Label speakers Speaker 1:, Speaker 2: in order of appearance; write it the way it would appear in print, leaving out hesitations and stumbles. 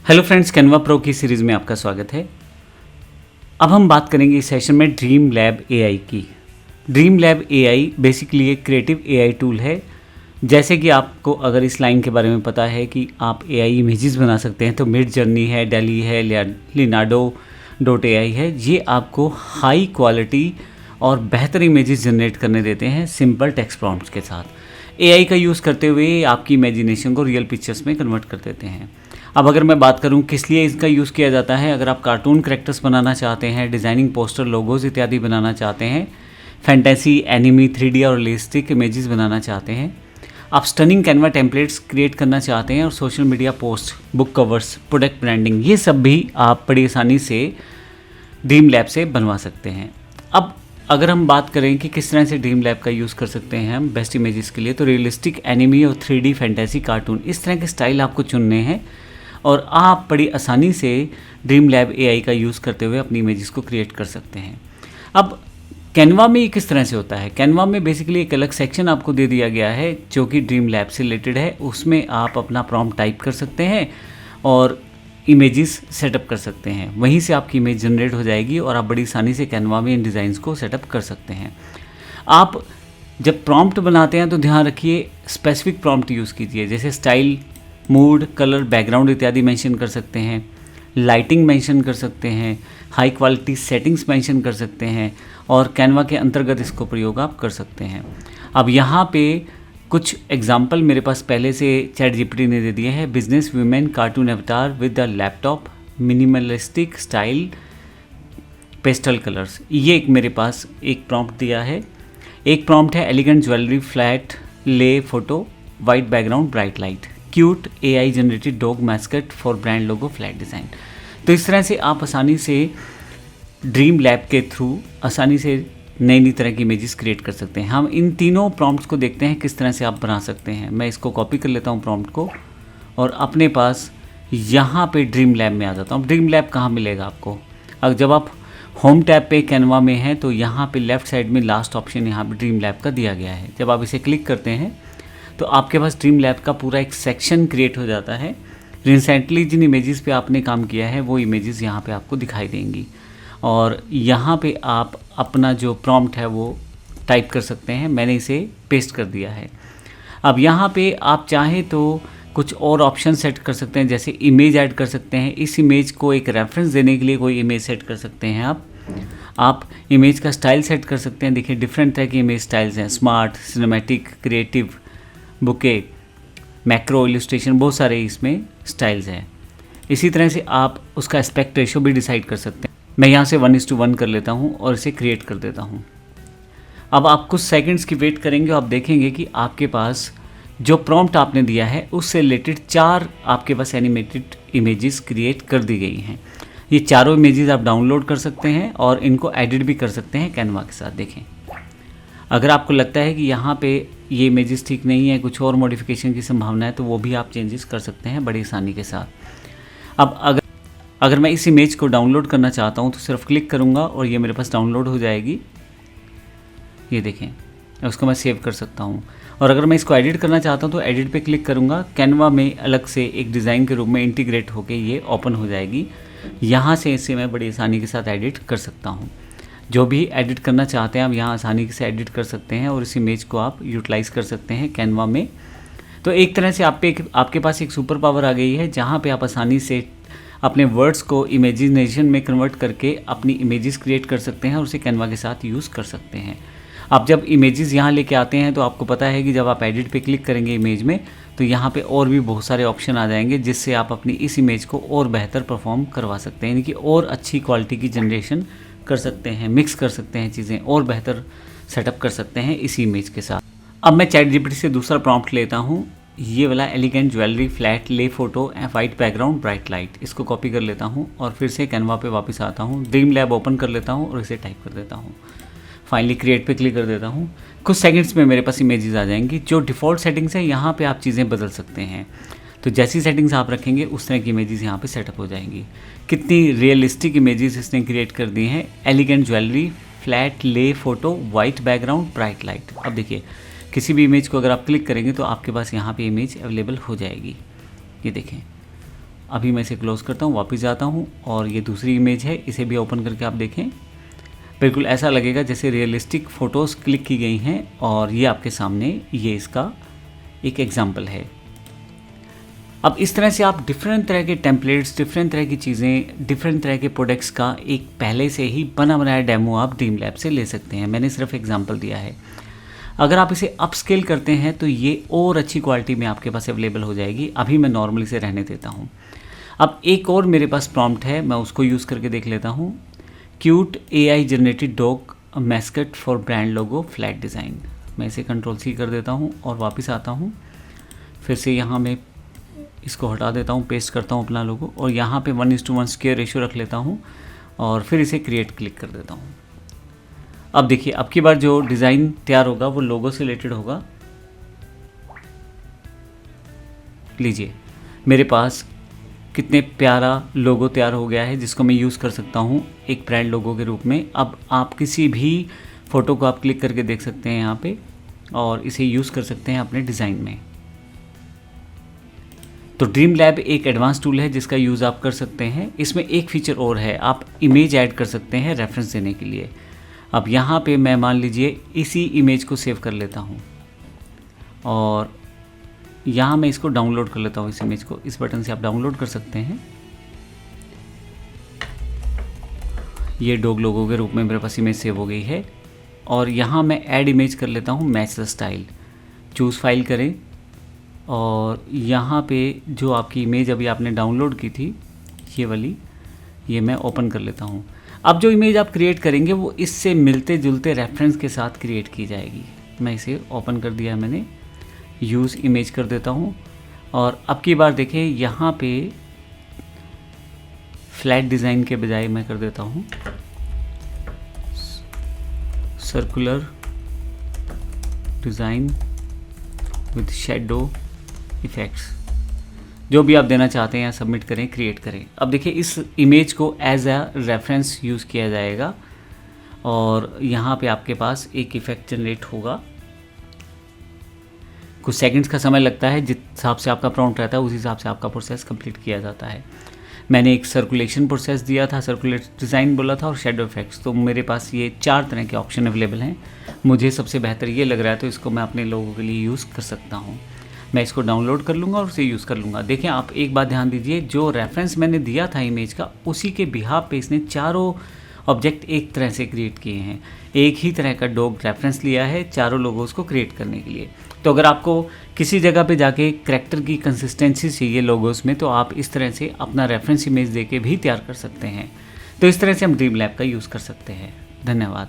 Speaker 1: Hello friends, Canva pro की series में आपका स्वागत है। अब हम बात करेंगे इस सेशन में ड्रीम लैब एआई की। ड्रीम लैब एआई बेसिकली एक क्रिएटिव एआई टूल है। जैसे कि आपको अगर इस लाइन के बारे में पता है कि आप एआई इमेजेस बना सकते हैं, तो मिड जर्नी है, डैली है, लिनाडो डॉट एआई है। ये आपको हाई क्वालिटी और बेहतर इमेजेस जनरेट करने देते हैं सिंपल टेक्स्ट प्रॉम्प्ट्स के साथ। एआई का यूज़ करते हुए आपकी इमेजिनेशन को रियल पिक्चर्स में कन्वर्ट कर देते हैं। अब अगर मैं बात करूं किस लिए इसका यूज़ किया जाता है, अगर आप कार्टून कैरेक्टर्स बनाना चाहते हैं, डिज़ाइनिंग पोस्टर, लोगोज इत्यादि बनाना चाहते हैं, फैंटेसी, एनिमी, 3D और रियलिस्टिक इमेजेस बनाना चाहते हैं, आप स्टनिंग कैनवा टेम्पलेट्स क्रिएट करना चाहते हैं और social media post, book covers, product branding, ये सब भी आप बड़ी आसानी से ड्रीम लैब से बनवा सकते हैं। अब अगर हम बात करें कि किस तरह से ड्रीम लैब का यूज़ कर सकते हैं हम बेस्ट इमेजेस के लिए, तो रियलिस्टिक, एनिमी और 3D फैंटेसी, कार्टून, इस तरह के स्टाइल आपको चुनने हैं और आप बड़ी आसानी से ड्रीम लैब एआई का यूज़ करते हुए अपनी इमेजेस को क्रिएट कर सकते हैं। अब कैनवा में ये किस तरह से होता है? कैनवा में बेसिकली एक अलग सेक्शन आपको दे दिया गया है जो कि ड्रीम लैब से रिलेटेड है। उसमें आप अपना प्रॉम्प्ट टाइप कर सकते हैं और इमेजेस सेटअप कर सकते हैं। वहीं से आपकी इमेज जनरेट हो जाएगी और आप बड़ी आसानी से कैनवा में इन डिज़ाइंस को सेटअप कर सकते हैं। आप जब प्रॉम्प्ट बनाते हैं तो ध्यान रखिए स्पेसिफिक प्रॉम्प्ट यूज़ कीजिए, जैसे स्टाइल, मूड, कलर, बैकग्राउंड इत्यादि मेंशन कर सकते हैं, लाइटिंग मेंशन कर सकते हैं, हाई क्वालिटी सेटिंग्स मेंशन कर सकते हैं और कैनवा के अंतर्गत इसको प्रयोग आप कर सकते हैं। अब यहाँ पे कुछ एग्जांपल मेरे पास पहले से चैट जीपीटी ने दे दिए हैं। बिजनेस वुमेन कार्टून अवतार with the laptop, minimalistic style, pastel colours, ये एक मेरे पास एक प्रॉम्प्ट दिया है। एक प्रॉम्प्ट है एलिगेंट ज्वेलरी, फ्लैट ले photo, white background, bright light, cute AI generated dog mascot for brand logo, flat design. तो इस तरह से आप आसानी से ड्रीम लैब के थ्रू आसानी से नई नई तरह की इमेजेस क्रिएट कर सकते हैं। हम इन तीनों प्रॉम्प्ट्स को देखते हैं किस तरह से आप बना सकते हैं। मैं इसको कॉपी कर लेता हूँ प्रॉम्प्ट को और अपने पास यहाँ पे ड्रीम लैब में आ जाता हूँ। ड्रीम लैब कहाँ मिलेगा आपको? अब जब आप होम टैब पे कैनवा में हैं तो यहाँ पे लेफ़्ट साइड में लास्ट ऑप्शन यहाँ पे ड्रीम लैब का दिया गया है। जब आप इसे क्लिक करते हैं तो आपके पास ड्रीम लैब का पूरा एक सेक्शन क्रिएट हो जाता है। रिसेंटली जिन इमेजेस पे आपने काम किया है वो इमेजेस यहाँ पे आपको दिखाई देंगी और यहाँ पे आप अपना जो प्रॉम्प्ट है वो टाइप कर सकते हैं। मैंने इसे पेस्ट कर दिया है। अब यहाँ पे आप चाहें तो कुछ और ऑप्शन सेट कर सकते हैं, जैसे इमेज ऐड कर सकते हैं। इस इमेज को एक रेफरेंस देने के लिए कोई इमेज सेट कर सकते हैं आप इमेज का स्टाइल सेट कर सकते हैं। देखिए डिफरेंट तरह की इमेज स्टाइल्स हैं, smart, cinematic, creative, bouquet, macro, illustration, बहुत सारे इसमें स्टाइल्स हैं। इसी तरह से आप उसका एस्पेक्ट रेशो भी डिसाइड कर सकते हैं। मैं यहाँ से 1:1 कर लेता हूँ और इसे क्रिएट कर देता हूँ। अब आप कुछ सेकंड्स की वेट करेंगे और आप देखेंगे कि आपके पास जो प्रॉम्प्ट आपने दिया है उससे रिलेटेड 4 आपके पास एनिमेटेड इमेजेस क्रिएट कर दी गई हैं। ये चारों इमेजेस आप डाउनलोड कर सकते हैं और इनको एडिट भी कर सकते हैं कैनवा के साथ। देखें, अगर आपको लगता है कि यहाँ पे ये इमेजेस ठीक नहीं है, कुछ और मॉडिफिकेशन की संभावना है, तो वो भी आप चेंजेस कर सकते हैं बड़ी आसानी के साथ। अब अगर मैं इस इमेज को डाउनलोड करना चाहता हूँ तो सिर्फ क्लिक करूँगा और ये मेरे पास डाउनलोड हो जाएगी। ये देखें, उसको मैं सेव कर सकता हूँ। और अगर मैं इसको एडिट करना चाहता हूँ तो एडिट पे क्लिक करूँगा। कैनवा में अलग से एक डिज़ाइन के रूप में इंटीग्रेट होकर ये ओपन हो जाएगी। यहाँ से इसे मैं बड़ी आसानी के साथ एडिट कर सकता हूँ। जो भी एडिट करना चाहते हैं आप यहाँ आसानी से एडिट कर सकते हैं और इस इमेज को आप यूटिलाइज़ कर सकते हैं कैनवा में। तो एक तरह से आपके पास एक सुपर पावर आ गई है जहाँ पे आप आसानी से अपने वर्ड्स को इमेजिनेशन में कन्वर्ट करके अपनी इमेजेस क्रिएट कर सकते हैं और उसे कैनवा के साथ यूज़ कर सकते हैं। आप जब इमेजेस यहाँ लेके आते हैं तो आपको पता है कि जब आप एडिट पे क्लिक करेंगे इमेज में तो यहाँ पे और भी बहुत सारे ऑप्शन आ जाएंगे जिससे आप अपनी इस इमेज को और बेहतर परफॉर्म करवा सकते हैं, यानी कि और अच्छी क्वालिटी की जनरेशन कर सकते हैं, मिक्स कर सकते हैं चीज़ें और बेहतर सेटअप कर सकते हैं इसी इमेज के साथ। अब मैं चैट जीपीटी से दूसरा प्रॉम्प्ट लेता हूँ, ये वाला एलिगेंट ज्वेलरी, फ्लैट ले photo, white background, bright light. इसको कॉपी कर लेता हूँ और फिर से कैनवा पे वापस आता हूँ। ड्रीम लैब ओपन कर लेता हूँ और इसे टाइप कर देता हूँ। फाइनली क्रिएट पे क्लिक कर देता हूँ। कुछ सेकंड्स में मेरे पास इमेजेस आ जाएंगी। जो डिफ़ॉल्ट सेटिंग्स है यहाँ पे आप चीज़ें बदल सकते हैं। तो जैसी सेटिंग्स आप रखेंगे उस तरह की इमेजेस यहाँ पे सेटअप हो जाएंगी। कितनी रियलिस्टिक इमेजेस इसने क्रिएट कर दी हैं। एलिगेंट ज्वेलरी, फ्लैट ले photo, white background, bright light. अब देखिए किसी भी इमेज को अगर आप क्लिक करेंगे तो आपके पास यहाँ पे इमेज अवेलेबल हो जाएगी। ये देखें, अभी मैं इसे क्लोज़ करता हूँ, वापस जाता हूँ और ये दूसरी इमेज है, इसे भी ओपन करके आप देखें। बिल्कुल ऐसा लगेगा जैसे रियलिस्टिक फ़ोटोज़ क्लिक की गई हैं और ये आपके सामने ये इसका एक एग्जाम्पल है। अब इस तरह से आप डिफरेंट तरह के टेम्पलेट्स, डिफरेंट तरह की चीज़ें, डिफरेंट तरह के प्रोडक्ट्स का एक पहले से ही बना बनाया डेमो आप ड्रीम लैब से ले सकते हैं। मैंने सिर्फ एग्जांपल दिया है। अगर आप इसे अपस्केल करते हैं तो ये और अच्छी क्वालिटी में आपके पास अवेलेबल हो जाएगी। अभी मैं नॉर्मली से रहने देता हूँ। अब एक और मेरे पास प्रॉम्प्ट है, मैं उसको यूज़ करके देख लेता हूँ। Cute AI generated dog mascot for brand logo flat design. मैं इसे Ctrl+C कर देता हूँ और वापस आता हूँ। फिर से यहाँ मैं इसको हटा देता हूँ, पेस्ट करता हूँ अपना लोगो और यहाँ पे 1:1 स्क्वायर रेशियो रख लेता हूँ और फिर इसे क्रिएट क्लिक कर देता हूँ। अब देखिए, अब की बार जो डिज़ाइन तैयार होगा वो लोगो से रिलेटेड होगा। लीजिए, मेरे पास कितने प्यारा लोगो तैयार हो गया है जिसको मैं यूज़ कर सकता हूँ एक ब्रांड लोगो के रूप में। अब आप किसी भी फ़ोटो को आप क्लिक करके देख सकते हैं यहाँ पे और इसे यूज़ कर सकते हैं अपने डिज़ाइन में। तो ड्रीम लैब एक एडवांस टूल है जिसका यूज़ आप कर सकते हैं। इसमें एक फीचर और है, आप इमेज ऐड कर सकते हैं रेफरेंस देने के लिए। अब यहाँ पे मैं मान लीजिए इसी इमेज को सेव कर लेता हूँ और यहाँ मैं इसको डाउनलोड कर लेता हूँ। इस इमेज को इस बटन से आप डाउनलोड कर सकते हैं। ये डॉग लोगो के रूप में मेरे पास इमेज सेव हो गई है और यहाँ मैं ऐड इमेज कर लेता हूँ, match the style. Choose file करें और यहाँ पे जो आपकी इमेज अभी आपने डाउनलोड की थी ये वाली, ये मैं ओपन कर लेता हूँ। अब जो इमेज आप क्रिएट करेंगे वो इससे मिलते जुलते रेफरेंस के साथ क्रिएट की जाएगी। मैं इसे ओपन कर दिया, मैंने यूज़ इमेज कर देता हूँ और अब की बार देखें यहाँ पे फ्लैट डिज़ाइन के बजाय मैं कर देता हूँ circular design with shadow effects. जो भी आप देना चाहते हैं सबमिट करें, क्रिएट करें। अब देखिए, इस इमेज को एज अ रेफरेंस यूज़ किया जाएगा और यहाँ पे आपके पास एक इफ़ेक्ट जनरेट होगा। कुछ सेकंड्स का समय लगता है, जिस हिसाब से आपका प्रॉम्प्ट रहता है उस हिसाब से आपका प्रोसेस कंप्लीट किया जाता है। मैंने एक सर्कुलेशन प्रोसेस दिया था, सर्कुलेट डिज़ाइन बोला था और शेडो इफेक्ट्स। तो मेरे पास ये 4 तरह के ऑप्शन अवेलेबल हैं। मुझे सबसे बेहतर ये लग रहा है तो इसको मैं अपने लोगों के लिए यूज़ कर सकता हूँ। मैं इसको डाउनलोड कर लूँगा और उसे यूज़ कर लूँगा। देखें, आप एक बात ध्यान दीजिए, जो रेफरेंस मैंने दिया था इमेज का उसी के बिहाफ पे इसने चारों ऑब्जेक्ट एक तरह से क्रिएट किए हैं। एक ही तरह का डॉग रेफरेंस लिया है चारों लोगोस को क्रिएट करने के लिए। तो अगर आपको किसी जगह पे जाके करैक्टर की कंसिस्टेंसी चाहिए लोगोस में तो आप इस तरह से अपना रेफरेंस इमेज देके भी तैयार कर सकते हैं। तो इस तरह से हम ड्रीम लैब का यूज़ कर सकते हैं। धन्यवाद।